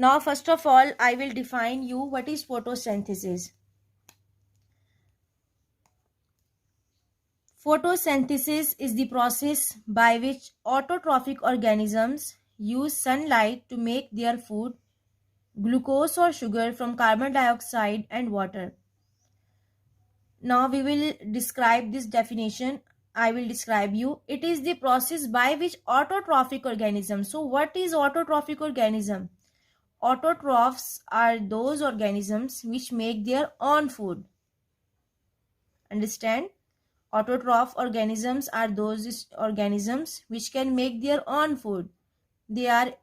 Now, first of all, I will define you what is photosynthesis. Photosynthesis is the process by which autotrophic organisms use sunlight to make their food, glucose or sugar from carbon dioxide and water. Now we will describe this definition. I will describe you. It is the process by which autotrophic organisms. So what is autotrophic organism? Autotrophs are those organisms which make their own food. Understand? Autotroph organisms are those organisms which can make their own food. They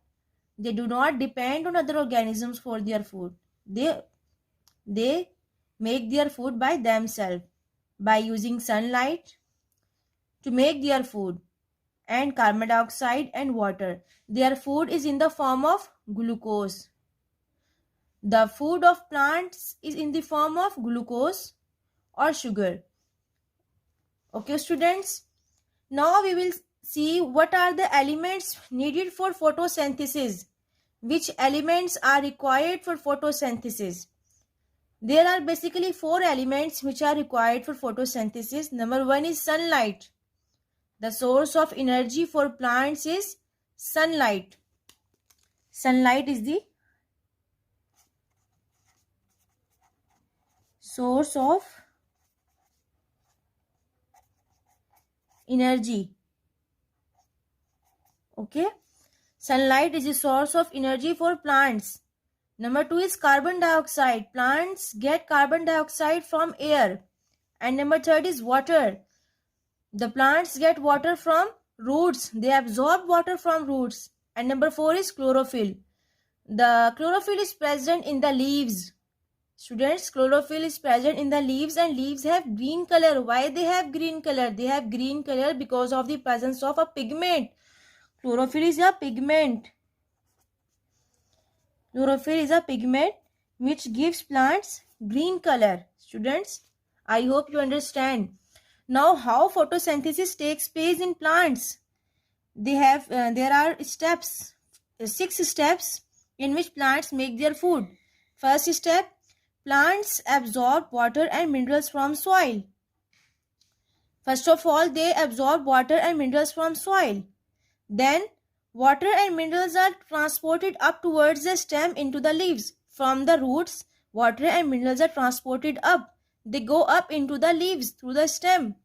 do not depend on other organisms for their food. They make their food by themselves by using sunlight to make their food and carbon dioxide and water. Their food is in the form of glucose. The food of plants is in the form of glucose or sugar. Okay, students. Now we will see what are the elements needed for photosynthesis. Which elements are required for photosynthesis? There are basically 4 elements which are required for photosynthesis. Number 1 is sunlight. The source of energy for plants is sunlight. Sunlight is the source of energy. Okay. Sunlight is the source of energy for plants. Number 2 is carbon dioxide. Plants get carbon dioxide from air. And number 3 is water. The plants get water from roots. They absorb water from roots. And number 4 is chlorophyll. The chlorophyll is present in the leaves. Students, chlorophyll is present in the leaves and leaves have green color. Why they have green color? They have green color because of the presence of a pigment. Chlorophyll is a pigment. Chlorophyll is a pigment which gives plants green color. Students, I hope you understand. Now, how photosynthesis takes place in plants? There are steps, 6 steps in which plants make their food. First step, plants absorb water and minerals from soil. First of all, they absorb water and minerals from soil. Then, water and minerals are transported up towards the stem into the leaves. From the roots, water and minerals are transported up. They go up into the leaves through the stem.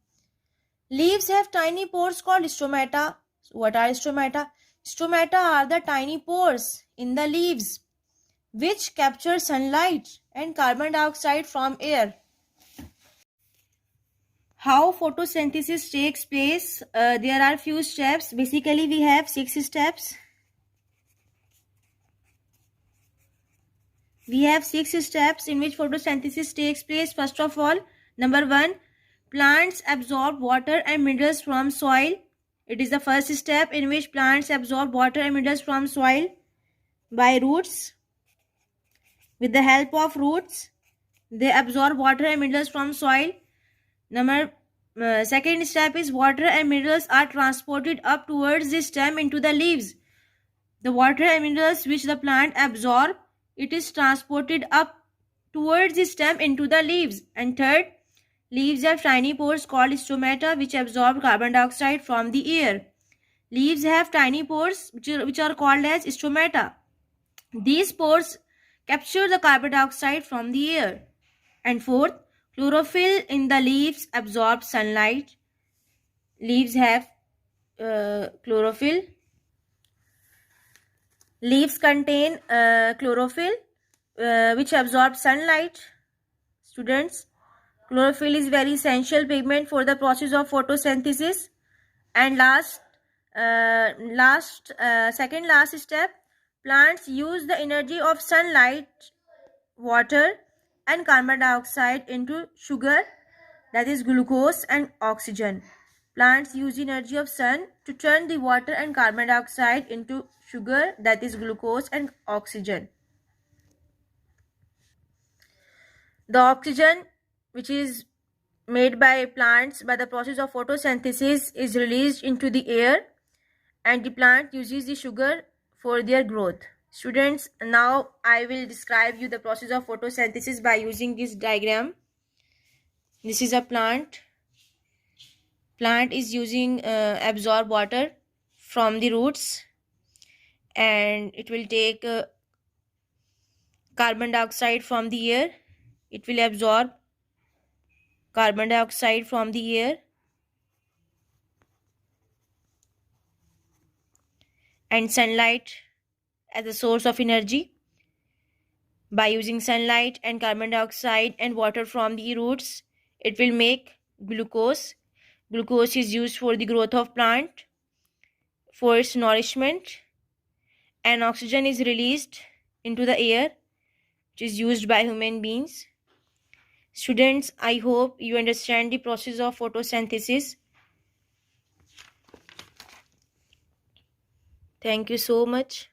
Leaves have tiny pores called stomata. What are stomata? Stomata are the tiny pores in the leaves which capture sunlight and carbon dioxide from air. How photosynthesis takes place? There are few steps. Basically, we have 6 steps. We have 6 steps in which photosynthesis takes place. First of all, number 1, plants absorb water and minerals from soil. It is the first step in which plants absorb water and minerals from soil by roots. With the help of roots, they absorb water and minerals from soil. Second step is water and minerals are transported up towards the stem into the leaves. The water and minerals which the plant absorb, it is transported up towards the stem into the leaves. And third, leaves have tiny pores called stomata which absorb carbon dioxide from the air. Leaves have tiny pores which are called as stomata. These pores capture the carbon dioxide from the air. And fourth, chlorophyll in the leaves absorbs sunlight. Leaves have chlorophyll. Leaves contain chlorophyll which absorbs sunlight. Students, chlorophyll is very essential pigment for the process of photosynthesis. And second last step, plants use the energy of sunlight, water and carbon dioxide into sugar, that is glucose and oxygen. Plants use the energy of sun to turn the water and carbon dioxide into sugar, that is glucose and oxygen. The oxygen which is made by plants by the process of photosynthesis is released into the air and the plant uses the sugar for their growth. Students, now I will describe you the process of photosynthesis by using this diagram. This is a plant. Plant is using absorb water from the roots, and it will take carbon dioxide from the air. It will absorb carbon dioxide from the air and sunlight as a source of energy. By using sunlight and carbon dioxide and water from the roots, it will make glucose. Glucose is used for the growth of plant, for its nourishment, and oxygen is released into the air, which is used by human beings. Students, I hope you understand the process of photosynthesis. Thank you so much.